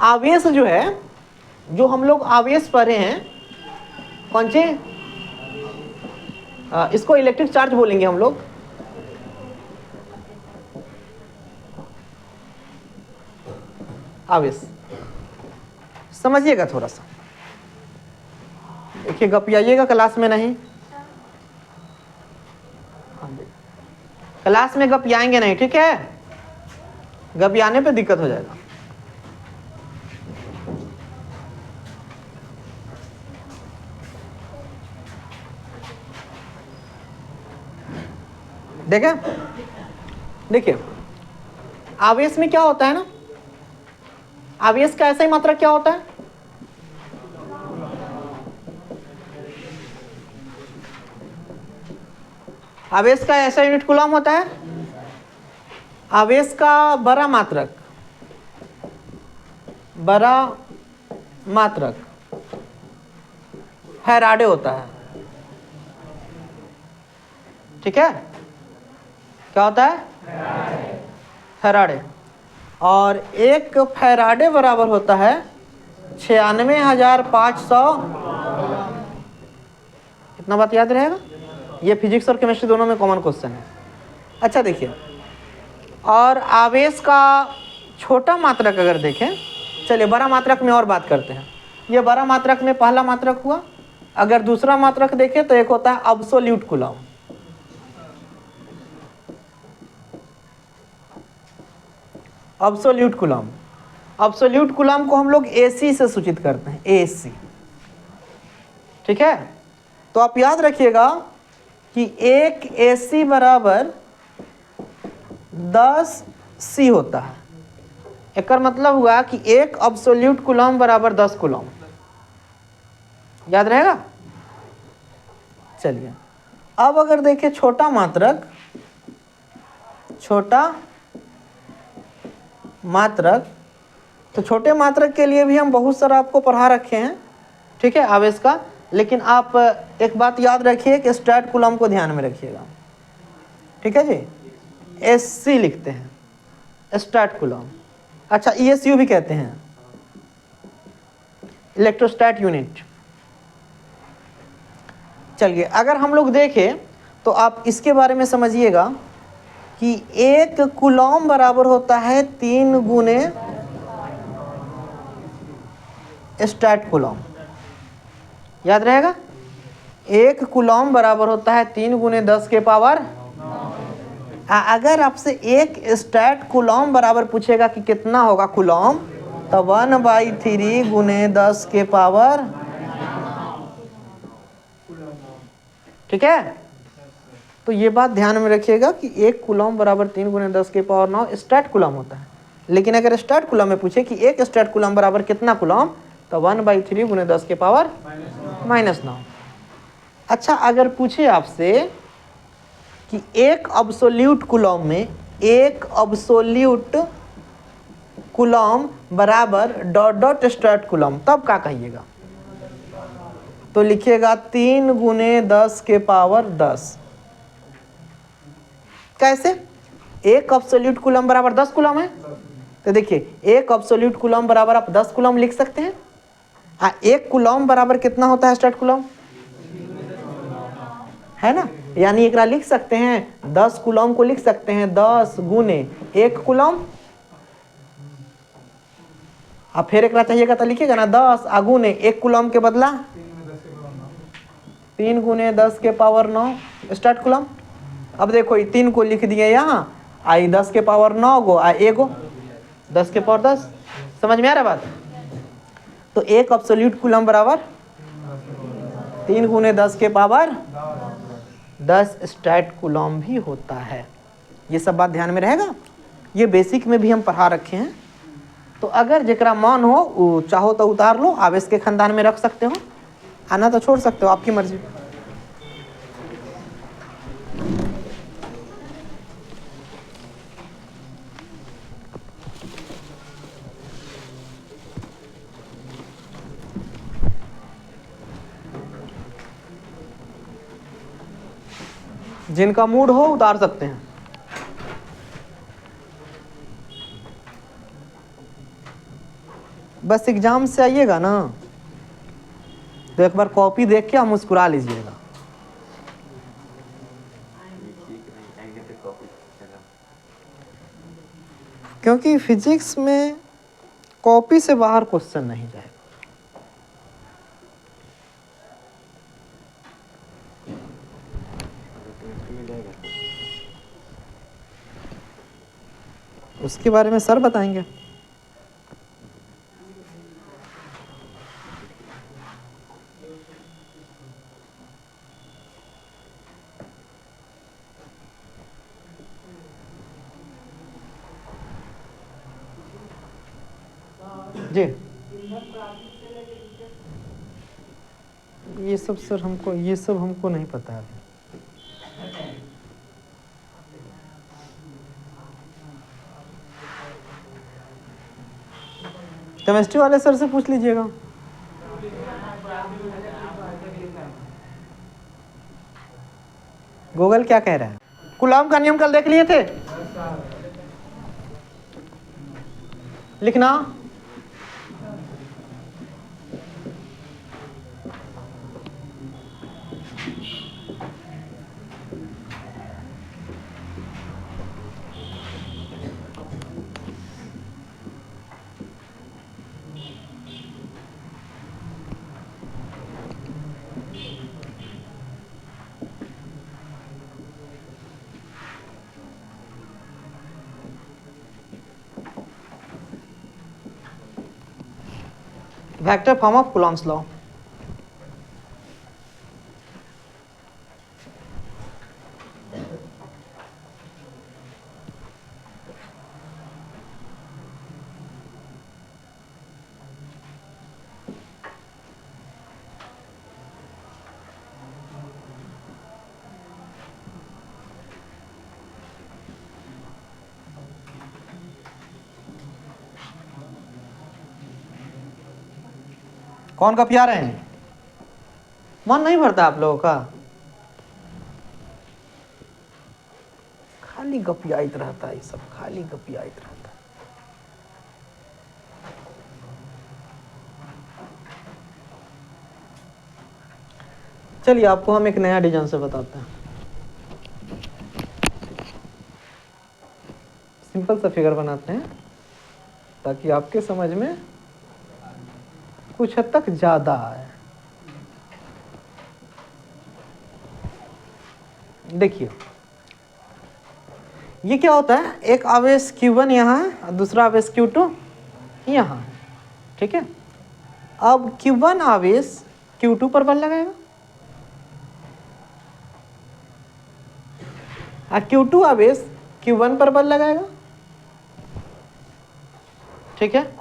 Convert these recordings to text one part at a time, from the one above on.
आवेश जो है, जो हम लोग आवेश पढ़े हैं, कौन से, इसको इलेक्ट्रिक चार्ज बोलेंगे हम लोग। आवेश समझिएगा थोड़ा सा, देखिए गपियाइएगा क्लास में नहीं, क्लास में गपियाएंगे नहीं, ठीक है, गपियाने पे दिक्कत हो जाएगा। देखें, देखिए आवेश में क्या होता है ना, आवेश का ऐसा ही मात्रा क्या होता है, आवेश का ऐसा यूनिट कूलम होता है। आवेश का बड़ा मात्रक, बड़ा मात्रक फैराडे होता है, ठीक है, क्या होता है, फैराडे। और एक फैराडे बराबर होता है 96,500, इतना बात याद रहेगा, ये फिजिक्स और केमिस्ट्री दोनों में कॉमन क्वेश्चन है। अच्छा देखिए, और आवेश का छोटा मात्रक अगर देखें, चलिए बड़ा मात्रक में और बात करते हैं। ये बड़ा मात्रक में पहला मात्रक हुआ, अगर दूसरा मात्रक देखें तो एक होता है absolute coulomb. Absolute coulomb, absolute coulomb को हम लोग AC से सूचित करते हैं, AC, ठीक है। तो आप याद रखिएगा कि एक AC बराबर 10C होता है। एक मतलब हुआ कि एक अब्सोल्यूट कूलम बराबर 10 कूलम, याद रहेगा। चलिए अब अगर देखें छोटा मात्रक, छोटा मात्रक, तो छोटे मात्रक के लिए भी हम बहुत सारा आपको पढ़ा रखे हैं, ठीक है, आवेश का। लेकिन आप एक बात याद रखिए कि स्ट्रैट कूलम को ध्यान में रखिएगा, ठीक है जी, SC लिखते हैं स्ट्रैट कूलम। अच्छा ESU भी कहते हैं, इलेक्ट्रोस्टैट यूनिट। चलिए अगर हम लोग देखें तो आप इसके बारे में समझिएगा कि एक कूलम बराबर होता है 3 गुने स्ट्रैट कूलम, याद रहेगा। एक कूलम बराबर होता है 3 गुने 10 के पावर। अगर आपसे एक स्ट्रैट कूलम बराबर पूछेगा कि कितना होगा कूलम, तो 1/3 गुने 10 के पावर, ठीक है। तो ये बात ध्यान में रखिएगा कि एक कूलम बराबर 3 गुने 10 के पावर 9 स्ट्रैट कूलम होता है। लेकिन अगर स्ट्रैट कूलम में पूछे कि एक स्ट्रैट कूलम बराबर कितना कूलम, तो 1/3 गुने 10 के पावर -9। अच्छा अगर पूछे आपसे कि एक अब्सोल्यूट कूलम में, एक अब्सोल्यूट कूलम बराबर डॉट डॉट स्ट्रैट कूलम, तब क्या कहिएगा, तो लिखिएगा 3 गुने 10 के पावर 10। कैसे, एक अब्सोल्यूट कूलम बराबर 10 कूलम है, तो देखिए एक अब्सोल्यूट कूलम बराबर आप 10 कूलम लिख सकते हैं। हाँ, एक कूलम बराबर कितना होता है स्ट्रैट कूलम, है ना, यानी एक लिख सकते हैं 10 कूलम को लिख सकते हैं 10 गुने 1 कूलम। अब फिर एक चाहिएगा तो लिखिएगा ना 10 गुने 1 कूलम के बदला 3 गुने 10 के पावर 9 स्ट्रैट कूलम। अब देखो ये 3 को लिख दिए यहाँ, आई 10 के पावर 9 गो, आ एगो 10 के पावर 10। समझ में आ रहा बात। तो एक अब्सोल्यूट कूलम बराबर 3 गुने 10 के पावर 10 स्ट्रैट कूलम भी होता है। ये सब बात ध्यान में रहेगा, ये बेसिक में भी हम पढ़ा रखे हैं। तो अगर जरा मन हो वो चाहो तो उतार लो, आवेश के खानदान में रख सकते हो, आना तो छोड़ सकते हो, आपकी मर्जी। जिनका मूड हो उतार सकते हैं। बस एग्जाम से आइएगा ना तो एक बार कॉपी देख के आप मुस्कुरा लीजिएगा। क्योंकि फिजिक्स में कॉपी से बाहर क्वेश्चन नहीं जाएगा। उसके बारे में सर बताएंगे। जी ये सब सर हमको नहीं पता है। केमिस्ट्री वाले सर से पूछ लीजिएगा। गूगल क्या कह रहा है? कूलॉम का नियम कल देख लिए थे? लिखना। Vector form of Coulomb's law. कौन कपिया रहे हैं? मन नहीं भरता आप लोगों का? खाली गपियाइत रहता है, सब खाली गपियाइत रहता है। चलिए आपको हम एक नया डिजाइन से बताते हैं। सिंपल सा फिगर बनाते हैं ताकि आपके समझ में कुछ हद तक ज्यादा आए। देखिए ये क्या होता है, एक आवेश Q1 यहाँ है और दूसरा आवेश Q2 यहाँ है, ठीक है। अब Q1 आवेश Q2 पर बल लगाएगा और Q2 आवेश Q1 पर बल लगाएगा, ठीक है।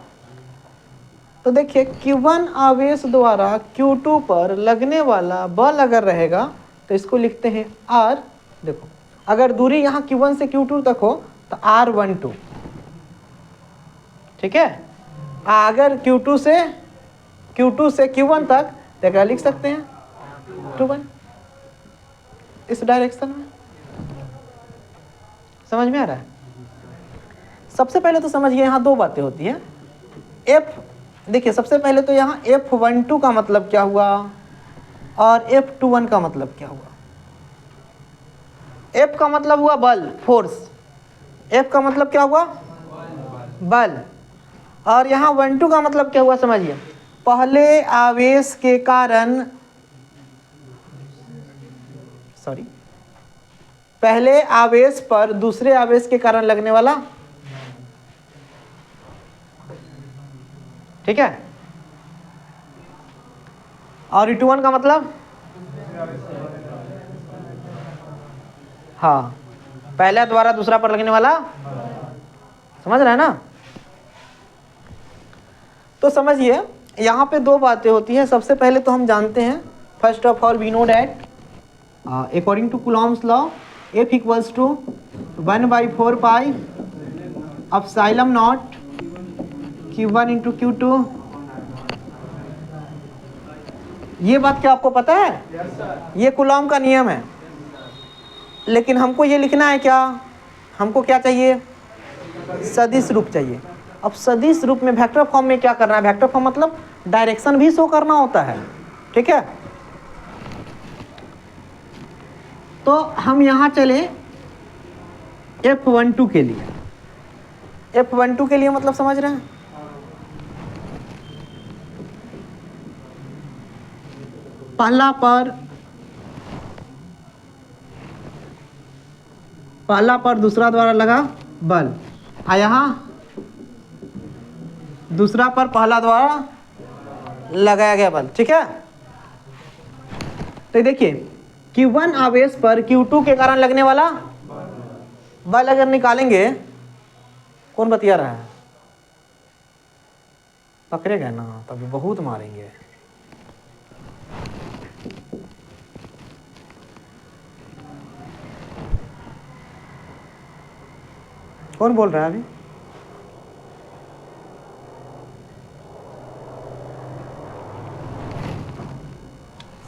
तो देखिए Q1 आवेश द्वारा Q2 पर लगने वाला बल अगर रहेगा तो इसको लिखते हैं R। देखो अगर दूरी यहाँ Q1 से Q2 तक हो तो R12, ठीक है। अगर Q2 से Q1 तक तो क्या लिख सकते हैं 21, इस डायरेक्शन में। समझ में आ रहा है? सबसे पहले तो समझिए यहाँ दो बातें होती हैं। F देखिए सबसे पहले तो यहाँ F12 का मतलब क्या हुआ और F21 का मतलब क्या हुआ। F का मतलब हुआ बल, फोर्स। F का मतलब क्या हुआ? बल। और यहाँ 12 का मतलब क्या हुआ समझिए, पहले आवेश के कारण, सॉरी, पहले आवेश पर दूसरे आवेश के कारण लगने वाला, ठीक है। और E21 का मतलब, हाँ, पहला द्वारा दूसरा पर लगने वाला। समझ रहे हैं ना? तो समझिए यहाँ पे दो बातें होती हैं। सबसे पहले तो हम जानते हैं, first of all we know that according to Coulomb's law F equals to 1/4 pi epsilon nought Q1 into Q2। ये बात क्या आपको पता है? ये कूलॉम का नियम है। लेकिन हमको ये लिखना है क्या? हमको क्या चाहिए? सदिश रूप चाहिए। अब सदिश रूप में वेक्टर फॉर्म में क्या करना है, वेक्टर फॉर्म मतलब डायरेक्शन भी शो करना होता है, ठीक है। तो हम यहाँ चले F12 के लिए, F12 के लिए मतलब समझ रहे हैं, पहला पर दूसरा द्वारा लगा बल, और यहाँ दूसरा पर पहला द्वारा लगाया गया बल, ठीक है। तो देखिए Q1 आवेश पर Q2 के कारण लगने वाला बल अगर निकालेंगे, कौन बतिया रहा है, पकड़ेगा ना तभी बहुत मारेंगे। कौन बोल रहा है अभी,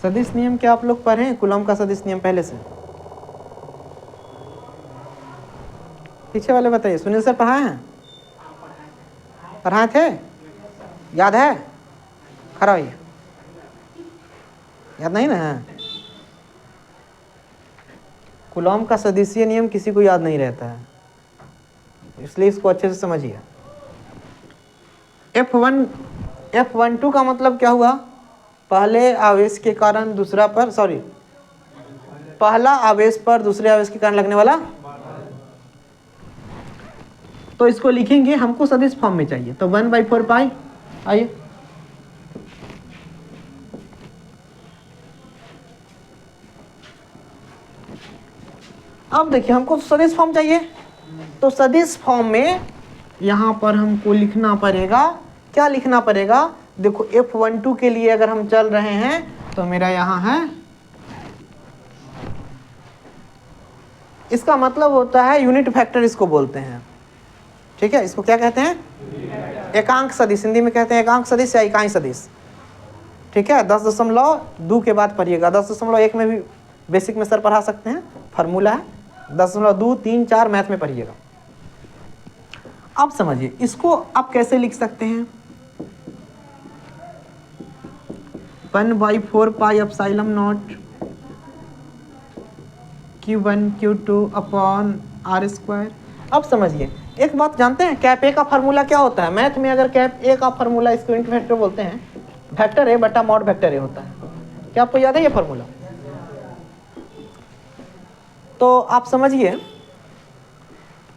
सदिश नियम क्या आप लोग पढ़े हैं, कूलॉम का सदिश नियम पहले से, पीछे वाले बताइए, सुनील सर पढ़ाए हैं, पढ़ाए थे, याद है, खड़ा होइए, याद नहीं ना है। कूलॉम का सदिशीय नियम किसी को याद नहीं रहता है, इसलिए इसको अच्छे से समझिए। F12 का मतलब क्या हुआ, पहले आवेश के कारण दूसरा पर, सॉरी, पहला आवेश पर दूसरे आवेश के कारण लगने वाला, तो इसको लिखेंगे, हमको सदिश फॉर्म में चाहिए, तो 1/4 पाई, आइए अब देखिए हमको सदिश फॉर्म चाहिए, तो सदिश फॉर्म में यहाँ पर हमको लिखना पड़ेगा, क्या लिखना पड़ेगा, देखो F12 के लिए अगर हम चल रहे हैं तो मेरा यहाँ है, इसका मतलब होता है यूनिट वेक्टर इसको बोलते हैं, ठीक है। इसको क्या कहते हैं, एकांक सदिश, हिंदी में कहते हैं एकांक सदिश या इकाई सदिश, ठीक है। 10.2 के बाद पढ़िएगा, 10.1 में भी बेसिक में सर पढ़ा सकते हैं, फार्मूला है, 10.2, 3, 4 मैथ में पढ़िएगा। अब समझिए इसको आप कैसे लिख सकते हैं, 1/4 pi epsilon nought Q1 Q2 upon R²। अब समझिए एक बात जानते हैं, कैप ए का फार्मूला क्या होता है, मैथ में अगर कैप ए का फार्मूला, इसको यूनिट वेक्टर बोलते हैं, वेक्टर ए बटा मॉड वेक्टर ए होता है, क्या आपको याद है ये फार्मूला। तो आप समझिए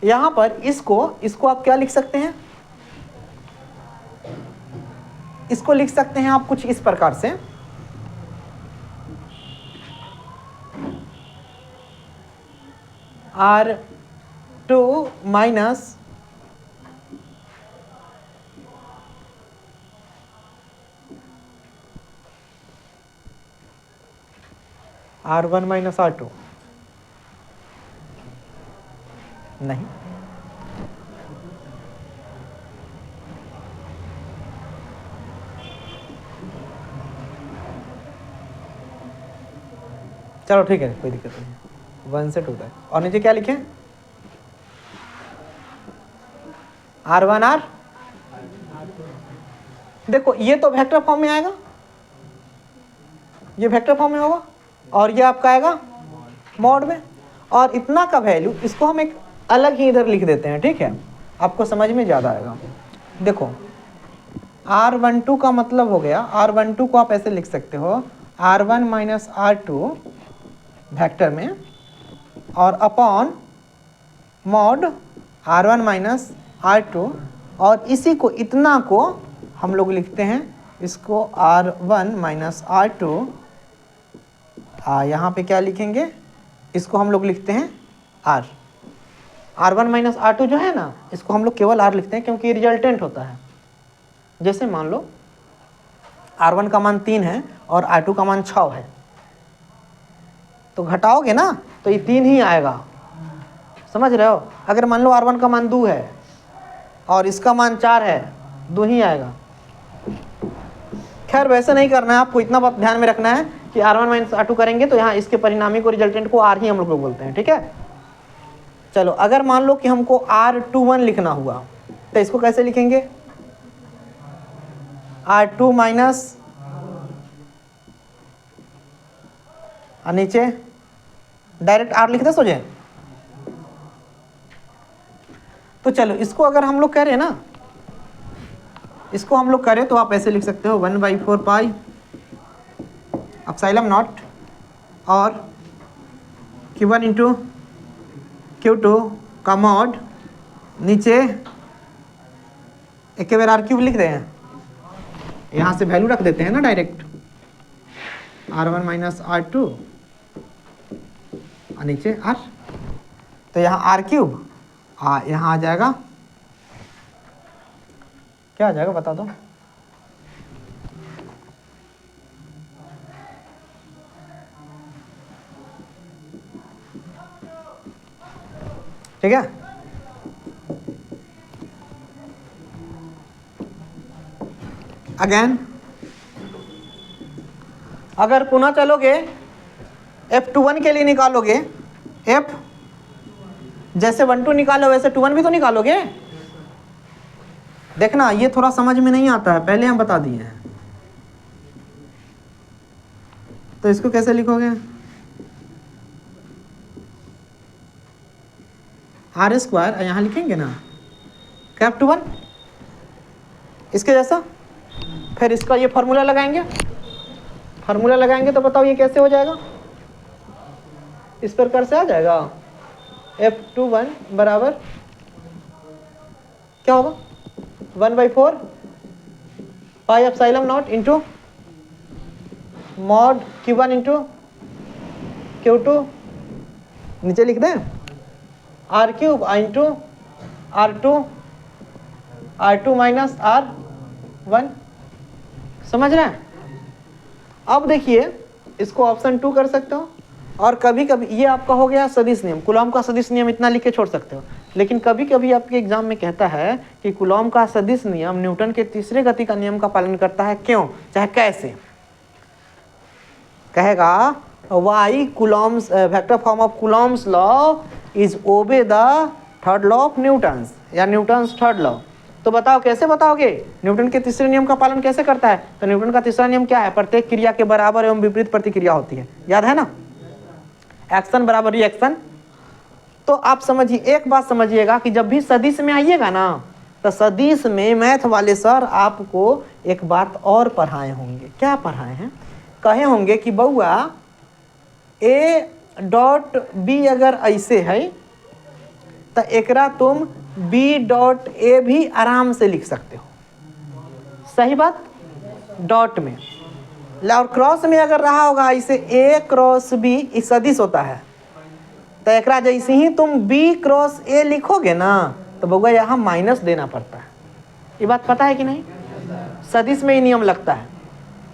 यहाँ पर इसको आप क्या लिख सकते हैं, इसको लिख सकते हैं आप कुछ इस प्रकार से, R2 minus R1 minus R2, नहीं, चलो ठीक है, कोई दिक्कत नहीं, 1 से 2 तक। और नीचे क्या लिखें, R1 R, देखो ये तो वेक्टर फॉर्म में आएगा, ये वेक्टर फॉर्म में होगा, और ये आपका आएगा मॉड में, और इतना का वैल्यू इसको हम एक अलग ही इधर लिख देते हैं, ठीक है, आपको समझ में ज़्यादा आएगा। देखो R12 का मतलब हो गया, R12 को आप ऐसे लिख सकते हो, R1 माइनस R2 वेक्टर में, और upon mod R1 minus R2, और इसी को, इतना को हम लोग लिखते हैं, इसको R1 माइनस R2, यहाँ पे क्या लिखेंगे, इसको हम लोग लिखते हैं R1 माइनस R2 जो है ना, इसको हम लोग केवल R लिखते हैं क्योंकि ये रिजल्टेंट होता है। जैसे मान लो R1 का मान 3 है और R2 का मान 6 है, तो घटाओगे ना तो ये 3 ही आएगा, समझ रहे हो। अगर मान लो R1 का मान 2 है और इसका मान 4 है, 2 ही आएगा। खैर वैसे नहीं करना है, आपको इतना बात ध्यान में रखना है कि R1 माइनस R2 करेंगे तो यहाँ इसके परिणामी को, रिजल्टेंट को R ही हम लोग बोलते हैं, ठीक है। चलो अगर मान लो कि हमको R21 लिखना हुआ, तो इसको कैसे लिखेंगे? R2 माइनस नीचे डायरेक्ट R लिख दे सोचे। तो चलो इसको अगर हम लोग कह रहे हैं ना, इसको हम लोग करें तो आप ऐसे लिख सकते हो 1/4 पाई एप्सिलॉन नॉट और Q1 इंटू Q2 का मॉड नीचे एक बार R³ लिख रहे हैं, यहाँ से वैल्यू रख देते हैं ना डायरेक्ट, R1 माइनस R2 और नीचे R। तो यहाँ R³ यहाँ आ जाएगा, क्या आ जाएगा बता दो? ठीक है, अगेन अगर पुनः चलोगे F21 के लिए निकालोगे, F जैसे 1 2 निकालो वैसे 2 1 भी तो निकालोगे। देखना ये थोड़ा समझ में नहीं आता है, पहले हम बता दिए हैं। तो इसको कैसे लिखोगे? R² यहाँ लिखेंगे ना F21 इसके जैसा, फिर इसका ये फार्मूला लगाएंगे, फार्मूला लगाएंगे तो बताओ ये कैसे हो जाएगा? इस प्रकार से आ जाएगा F21 बराबर क्या होगा? 1/4 pi epsilon not into mod Q1 into Q2 नीचे लिख दें R³ into R2 minus R1। समझ रहे हैं? अब देखिए इसको ऑप्शन 2 कर सकते हो, और कभी कभी ये आपका हो गया सदिश नियम, कूलॉम का सदिश नियम इतना लिख के छोड़ सकते हो। लेकिन कभी कभी आपके एग्जाम में कहता है कि कूलॉम का सदिश नियम न्यूटन के तीसरे गति का नियम का पालन करता है, क्यों चाहे कैसे? कहेगा why Coulomb's vector form of Coulomb's law is obey the third law of Newton's या न्यूटन्स थर्ड लॉ। तो बताओ कैसे बताओगे? न्यूटन के तीसरे नियम का पालन कैसे करता है? तो न्यूटन का तीसरा नियम क्या है? प्रत्येक क्रिया के बराबर एवं विपरीत प्रतिक्रिया होती है, याद है ना? एक्शन बराबर रिएक्शन। तो आप समझिए, एक बात समझिएगा कि जब भी सदिश में आइएगा ना, तो सदिश में मैथ वाले सर आपको एक बात और पढ़ाए होंगे। क्या पढ़ाए हैं? कहे होंगे कि बउआ A डॉट B अगर ऐसे है तो एकरा तुम B डॉट A भी आराम से लिख सकते हो, सही बात? डॉट में और क्रॉस में अगर रहा होगा ऐसे A क्रॉस B इस सदिश होता है, तो एकरा जैसे ही तुम B क्रॉस A लिखोगे ना तो बउआ यहाँ माइनस देना पड़ता है। ये बात पता है कि नहीं? सदिश में ही नियम लगता है।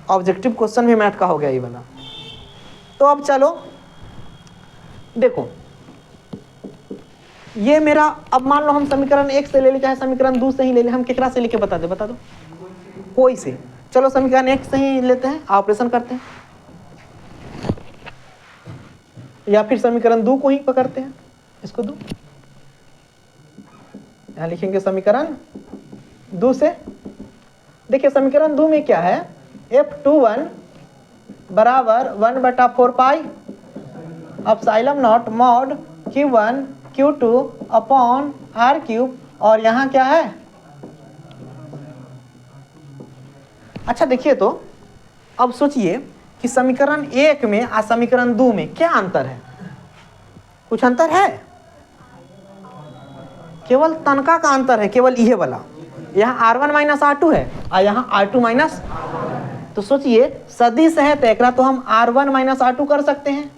ऑब्जेक्टिव क्वेश्चन भी मैथ का हो गया ये वाला। तो अब चलो देखो, ये मेरा, अब मान लो हम समीकरण 1 से ले ले चाहे समीकरण 2 से ही ले ले, हम केकरा से लेके बता दो? कोई से। चलो समीकरण 1 से ही लेते हैं, ऑपरेशन करते हैं, या फिर समीकरण 2 को ही पकड़ते हैं, इसको 2 यहां लिखेंगे समीकरण 2 से। देखिए समीकरण 2 में क्या है? F21 बराबर 1/4 pi epsilon not mod Q1 Q2 upon R³ और यहाँ क्या है? अच्छा देखिए, तो अब सोचिए कि समीकरण 1 में और समीकरण 2 में क्या अंतर है? कुछ अंतर है? केवल तनका का अंतर है, केवल ये वाला। यहाँ R1 माइनस R2 है और यहाँ R2 माइनस। तो सोचिए सदिश है तो एकरा तो हम R1 माइनस R2 कर सकते हैं,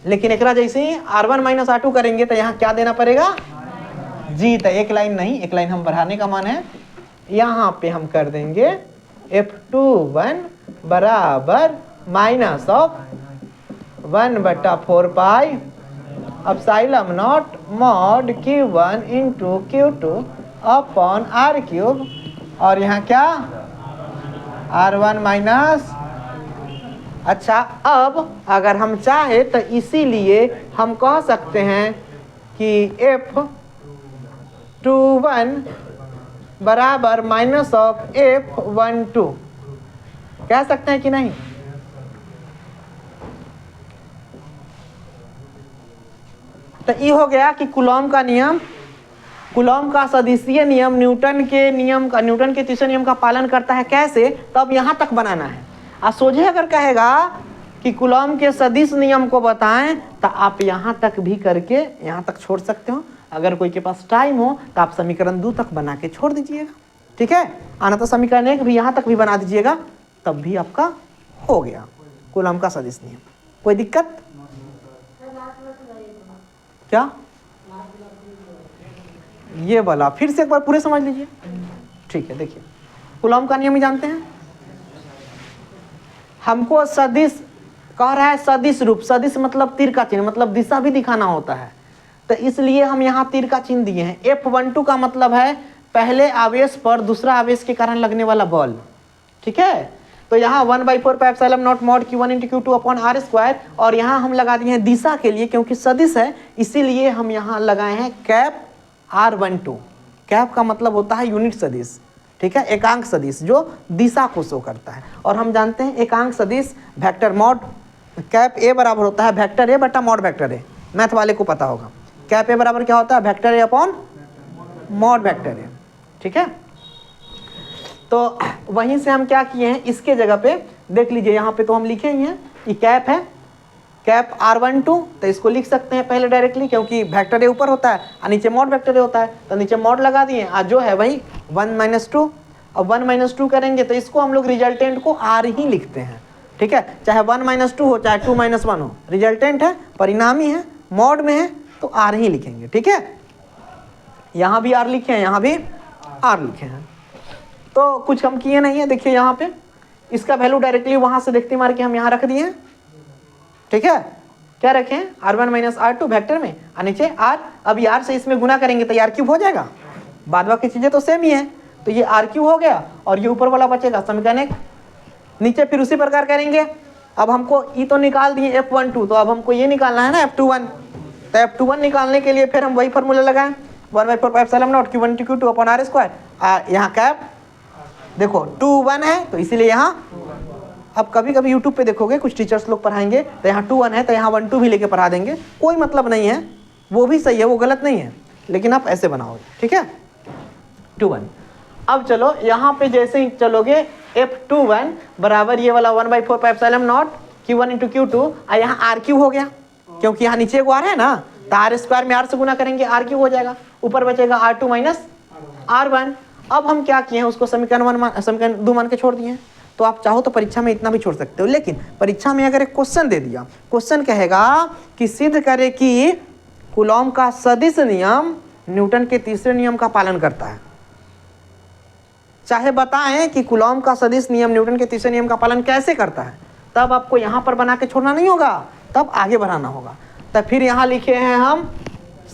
लेकिन एकरा जैसे ही R1 माइनस R2 करेंगे तो यहाँ क्या देना पड़ेगा? जी। तो एक लाइन नहीं, एक लाइन हम बढ़ाने का मान है, यहाँ पे हम कर देंगे F21 बराबर minus of 1/4 pi epsilon not mod Q1 into Q2 upon R³ और यहाँ क्या? R1 minus. अच्छा, अब अगर हम चाहे तो इसीलिए हम कह सकते हैं कि F21 बराबर माइनस ऑफ F12 कह सकते हैं कि नहीं? तो ये हो गया कि कूलॉम का नियम, कूलॉम का सदिशीय नियम न्यूटन के तीसरे नियम का पालन करता है। कैसे? तो अब यहाँ तक बनाना है। और सोझे अगर कहेगा कि कूलॉम के सदिश नियम को बताएं तो आप यहाँ तक भी करके यहाँ तक छोड़ सकते हो। अगर कोई के पास टाइम हो तो आप समीकरण 2 तक बना के छोड़ दीजिएगा, ठीक है। आना तो समीकरण 1 भी यहाँ तक भी बना दीजिएगा, तब भी आपका हो गया कूलॉम का सदिश नियम। कोई दिक्कत? क्या ये वाला फिर से एक बार पूरे समझ लीजिए, ठीक है। देखिए कूलॉम का नियम ही जानते हैं। हमको सदिश कह रहा है, सदिश रूप, सदिश मतलब तीर का चिन्ह, मतलब दिशा भी दिखाना होता है, तो इसलिए हम यहाँ तीर का चिन्ह दिए हैं। F12 का मतलब है पहले आवेश पर दूसरा आवेश के कारण लगने वाला बल, ठीक है। तो यहाँ 1/4 mod q1 × q2 upon r square, और यहाँ हम लगा दिए हैं दिशा के लिए, क्योंकि सदिश है इसीलिए हम यहाँ लगाए हैं कैप R12। कैप का मतलब होता है यूनिट सदिश, ठीक है, एकांक सदिश जो दिशा को शो करता है। और हम जानते हैं एकांक सदिश वेक्टर मॉड कैप ए बराबर होता है वेक्टर ए बटा मॉड वेक्टर ए। मैथ वाले को पता होगा कैप ए बराबर क्या होता है, vector A upon mod vector A, ठीक है। तो वहीं से हम क्या किए हैं, इसके जगह पे देख लीजिए, यहाँ पे तो हम लिखे ही हैं कि कैप है, कैप R12, तो इसको लिख सकते हैं पहले डायरेक्टली, क्योंकि वेक्टर ए ऊपर होता है और नीचे मॉड वेक्टर ए होता है, तो नीचे मॉड लगा दिए। आज जो है वही 1 - 2, अब 1 - 2 करेंगे तो इसको हम लोग रिजल्टेंट को R ही लिखते हैं, ठीक है। चाहे 1 - 2 हो चाहे 2 - 1 हो, रिजल्टेंट है, परिणामी है, मॉड में है, तो R ही लिखेंगे, ठीक है। यहाँ भी R लिखे हैं, यहाँ भी R लिखे हैं, तो कुछ हम किए नहीं है। देखिए यहाँ पे इसका वैल्यू डायरेक्टली वहां से देखते मार के हम यहाँ रख दिए हैं, ठीक है। क्या रखें, R1 - R2 वेक्टर में, और नीचे R। अब R से इसमें गुना करेंगे तो R³ हो जाएगा, बाद बाकी चीजें तो सेम ही है, तो ये R³ हो गया, और ये ऊपर वाला बचेगा समीकरण 1। नीचे फिर उसी प्रकार करेंगे। अब हमको ई तो निकाल दिए F12, तो अब हमको ये निकालना है ना F21। तो F21 निकालने के लिए फिर हम वही फॉर्मूला लगाएं, 1/4 q1 × q2 upon r square. यहाँ कैप देखो 2 1 है, तो इसीलिए यहाँ, अब कभी कभी यूट्यूब पे देखोगे कुछ टीचर्स लोग पढ़ाएंगे तो यहाँ 2 1 है तो यहाँ 1 2 भी लेके पढ़ा देंगे, कोई मतलब नहीं है, वो भी सही है, वो गलत नहीं है, लेकिन आप ऐसे बनाओगे, ठीक है, 2 1। अब चलो यहाँ पे जैसे ही चलोगे F21 बराबर ये वाला 1/4 q1 × q2, और यहाँ R³ हो गया, क्योंकि यहाँ नीचे को आ रहा है ना, तो R स्क्वायर में R से गुना करेंगे R³ हो जाएगा, ऊपर बचेगा R2 - R1। अब हम क्या किए हैं, उसको समीकरण 2 मान के छोड़ दिए हैं। तो आप चाहो तो परीक्षा में इतना भी छोड़ सकते हो, लेकिन परीक्षा में अगर एक क्वेश्चन दे दिया, क्वेश्चन कहेगा कि सिद्ध करे कि कूलॉम का सदिश नियम न्यूटन के तीसरे नियम का पालन करता है, चाहे बताएं कि कूलॉम का सदिश नियम न्यूटन के तीसरे नियम का पालन कैसे करता है, तब आपको यहाँ पर बना के छोड़ना नहीं होगा, तब आगे बढ़ाना होगा। तब फिर यहाँ लिखे हैं हम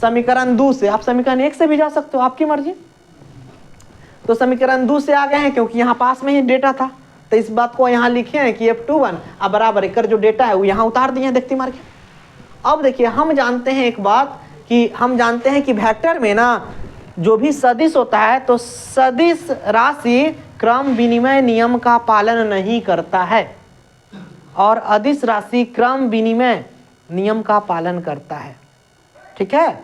समीकरण 2 से, आप समीकरण 1 से भी जा सकते हो, आपकी मर्जी। तो समीकरण 2 से आ गए हैं क्योंकि यहाँ पास में ही डेटा था, तो इस बात को यहाँ लिखे हैं कि F21 अब बराबर एक जो डेटा है वो यहाँ उतार दिए हैं देखती मार के। अब देखिए हम जानते हैं एक बात, कि हम जानते हैं कि वेक्टर में ना जो भी सदिश होता है तो सदिश राशि क्रम विनिमय नियम का पालन नहीं करता है, और अदिश राशि क्रम विनिमय नियम का पालन करता है, ठीक है।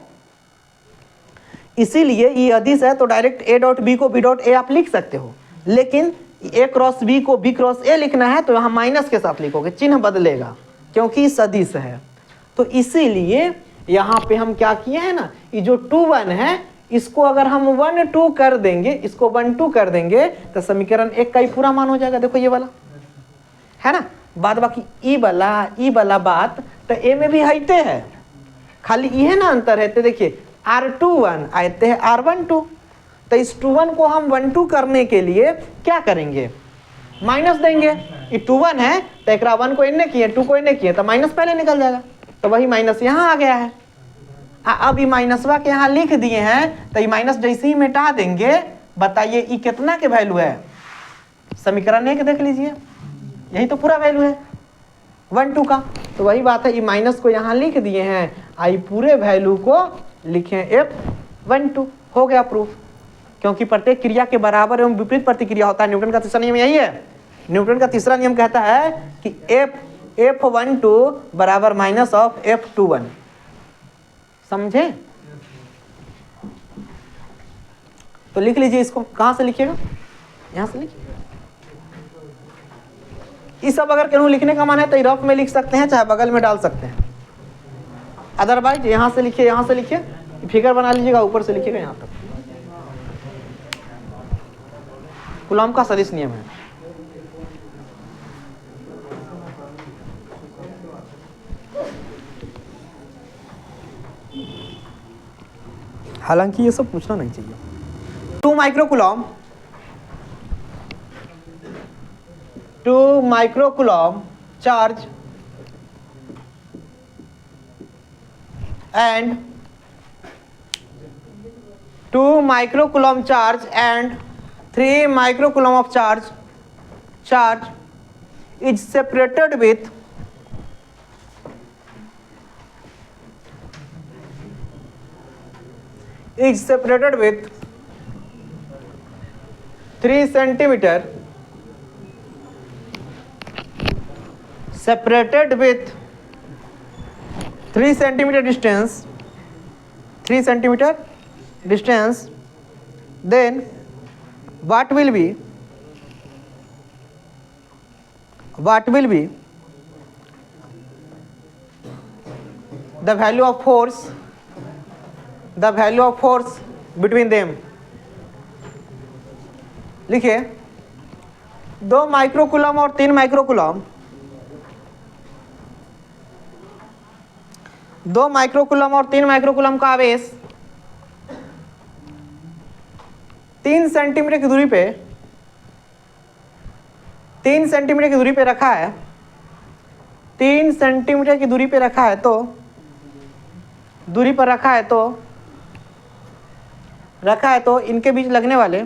इसीलिए ये अदिश है तो डायरेक्ट A.B को B.A आप लिख सकते हो, लेकिन A क्रॉस B को B क्रॉस A लिखना है तो यहाँ माइनस के साथ लिखोगे, चिन्ह बदलेगा क्योंकि सदिश है। तो इसीलिए यहाँ पे हम क्या किए हैं ना, ये जो 2 1 है इसको अगर हम 1 2 कर देंगे, इसको 1 2 कर देंगे तो समीकरण 1 का ही पूरा मान हो जाएगा। देखो ये वाला है ना, बाद बाकी ई वाला बात तो ए में भी हईते है, खाली ये है ना अंतर है। तो देखिए R21 आते हैं R12, तो इस 2 1 को हम 1 2 करने के लिए क्या करेंगे, माइनस देंगे। ये 2 1 है तो एक 1 को इन्ने किए 2 को इन्ने किए तो माइनस पहले निकल जाएगा, तो वही माइनस यहाँ आ गया है। अब ये माइनसवा के यहाँ लिख दिए हैं, तो ये माइनस जैसे ही मिटा देंगे, बताइए ये कितना के वैल्यू है, समीकरण 1 देख लीजिए, यही तो पूरा वैल्यू है 1 2 का। तो वही बात है, ये माइनस को यहाँ लिख दिए हैं, आई पूरे वैल्यू को लिखे F12, हो गया प्रूफ, क्योंकि प्रत्येक क्रिया के बराबर एवं विपरीत प्रतिक्रिया होता है। न्यूटन का तीसरा नियम यही है। न्यूटन का तीसरा नियम कहता है कि F12 बराबर माइनस ऑफ F21। समझे? तो लिख लीजिए इसको। कहां से लिखिएगा? यहां से लिखिए। ये सब अगर कहीं लिखने का मन है तो रफ में लिख सकते हैं, चाहे बगल में डाल सकते हैं। अदरवाइज यहां से लिखिए, यहां से लिखिए, फिगर बना लीजिएगा, ऊपर से लिखिएगा यहां तक। कूलॉम का सदिश नियम है। हालांकि ये सब पूछना नहीं चाहिए। 2 माइक्रोकूलॉम 2 माइक्रोकूलॉम charge and 2 microcoulomb charge and 3 microcoulomb of charge is separated with 3 centimeter separated with 3 centimeter distance, then what will be the value of force between them? लिखिए 2 माइक्रोकूलम और 3 माइक्रोकूलम, 2 माइक्रोकूलम और 3 माइक्रोकूलम का आवेश 3 सेंटीमीटर की दूरी पे 3 centimetre की दूरी पे रखा है, 3 सेंटीमीटर की दूरी पे रखा है, तो दूरी पर रखा है तो इनके बीच लगने वाले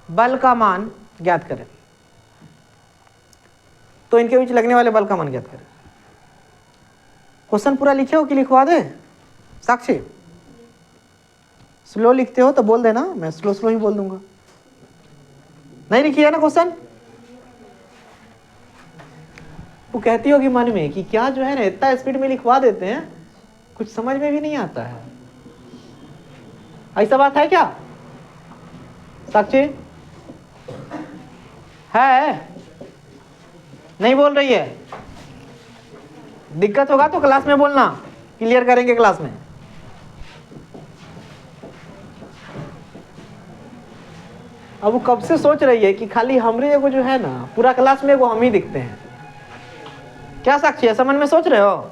बल का मान ज्ञात करें। तो इनके बीच लगने वाले बल का मान ज्ञात करें। क्वेश्चन पूरा लिखे हो कि लिखवा दे? साक्षी, स्लो लिखते हो तो बोल देना, मैं स्लो ही बोल दूंगा। नहीं लिखी है ना क्वेश्चन? वो कहती होगी मन में कि क्या जो है ना इतना स्पीड में लिखवा देते हैं, कुछ समझ में भी नहीं आता है। ऐसा बात है क्या साक्षी? है? नहीं बोल रही है? दिक्कत होगा तो क्लास में बोलना, क्लियर करेंगे क्लास में। अब वो कब से सोच रही है कि खाली हमरे एगो जो है ना पूरा क्लास में एगो हम ही दिखते हैं। क्या साक्षी, ऐसा मन में सोच रहे हो?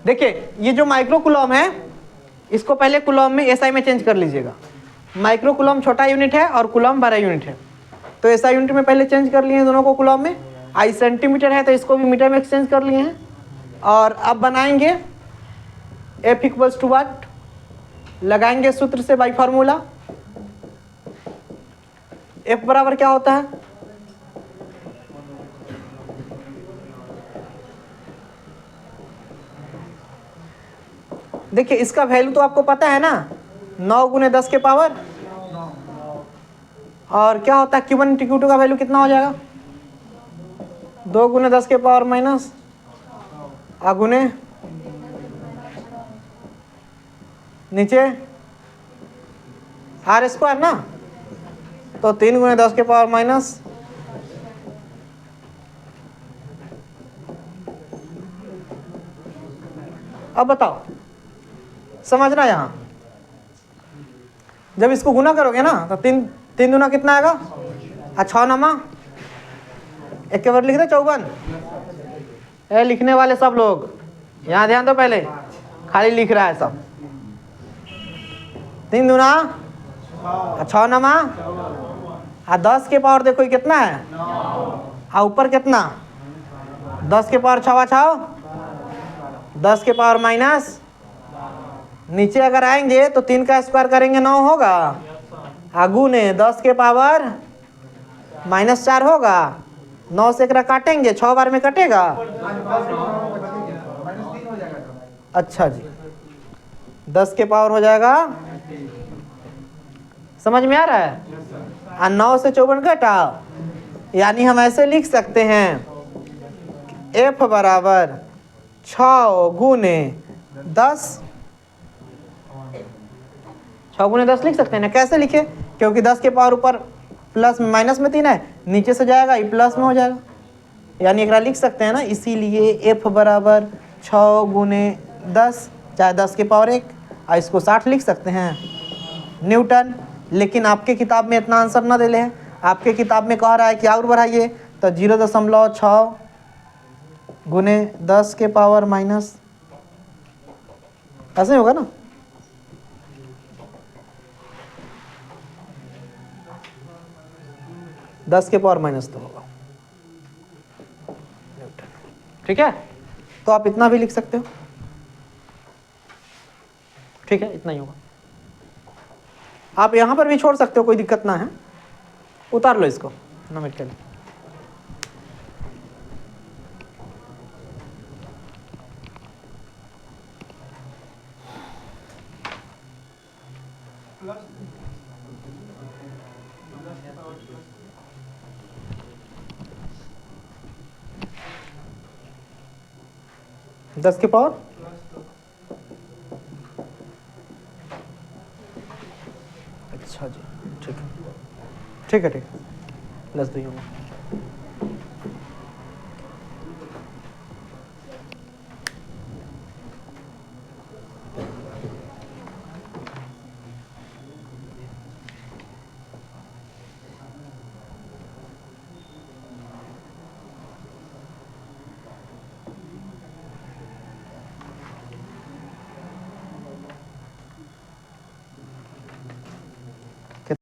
देखिए ये जो माइक्रोकूलॉम है इसको पहले कूलॉम में एसआई में चेंज कर लीजिएगा। माइक्रोकूलॉम छोटा यूनिट है और कूलॉम बड़ा यूनिट है, तो एसआई यूनिट में पहले चेंज कर लिए हैं दोनों को कूलॉम में। आई सेंटीमीटर है तो इसको भी मीटर में एक्सचेंज कर लिए हैं। और अब बनाएंगे F इक्वल्स टू वाट, लगाएंगे सूत्र से बाई फार्मूला। F बराबर क्या होता है? देखिए इसका वैल्यू तो आपको पता है ना, 9 गुने 10 के पावर, और क्या होता है Q1 इंटू Q2 का वैल्यू कितना हो जाएगा? 2 गुने 10 के पावर माइनस गुने नीचे R स्क्वायर ना, तो 3 गुने 10 के पावर माइनस अब बताओ समझना, यहां जब इसको गुना करोगे ना तो 3 दूना कितना आएगा? 6 नमा एक के बार लिख दे 54। लिखने वाले सब लोग यहां ध्यान दो, पहले खाली लिख रहा है सब। 3 दूना 6 नमा 10 के पावर देखो ये कितना है, ऊपर कितना 10 के पावर 6 10 के पावर माइनस, नीचे अगर आएंगे तो 3 का स्क्वायर करेंगे 9 होगा, गुने 10 के पावर -4 होगा, 9 से एकरा काटेंगे, 6 बार में कटेगा। अच्छा जी, 10 के पावर हो जाएगा, समझ में आ रहा है। और 9 से 54 घटा, यानी हम ऐसे लिख सकते हैं F बराबर 6 गुने 10, 6 गुने 10 लिख सकते हैं ना। कैसे लिखे, क्योंकि 10 के पावर ऊपर प्लस माइनस में 3 है, नीचे से जाएगा ये प्लस में हो जाएगा, यानी एक लिख सकते हैं ना। इसीलिए F बराबर 6 गुने 10, चाहे 10 के पावर 1, और इसको 60 लिख सकते हैं न्यूटन। लेकिन आपके किताब में इतना आंसर ना दे ले हैं, आपके किताब में कह रहा है कि और बढ़ाइए, तो 0.6 गुने 10 के पावर माइनस, ऐसे ही होगा ना। दस के पावर माइनस तो होगा, ठीक है। तो आप इतना भी लिख सकते हो, ठीक है, इतना ही होगा। आप यहां पर भी छोड़ सकते हो, कोई दिक्कत ना है। उतार लो इसको नमिट के लिए। दस के पावर अच्छा जी, ठीक है, ठीक है, ठीक है, प्लस 2 होगा।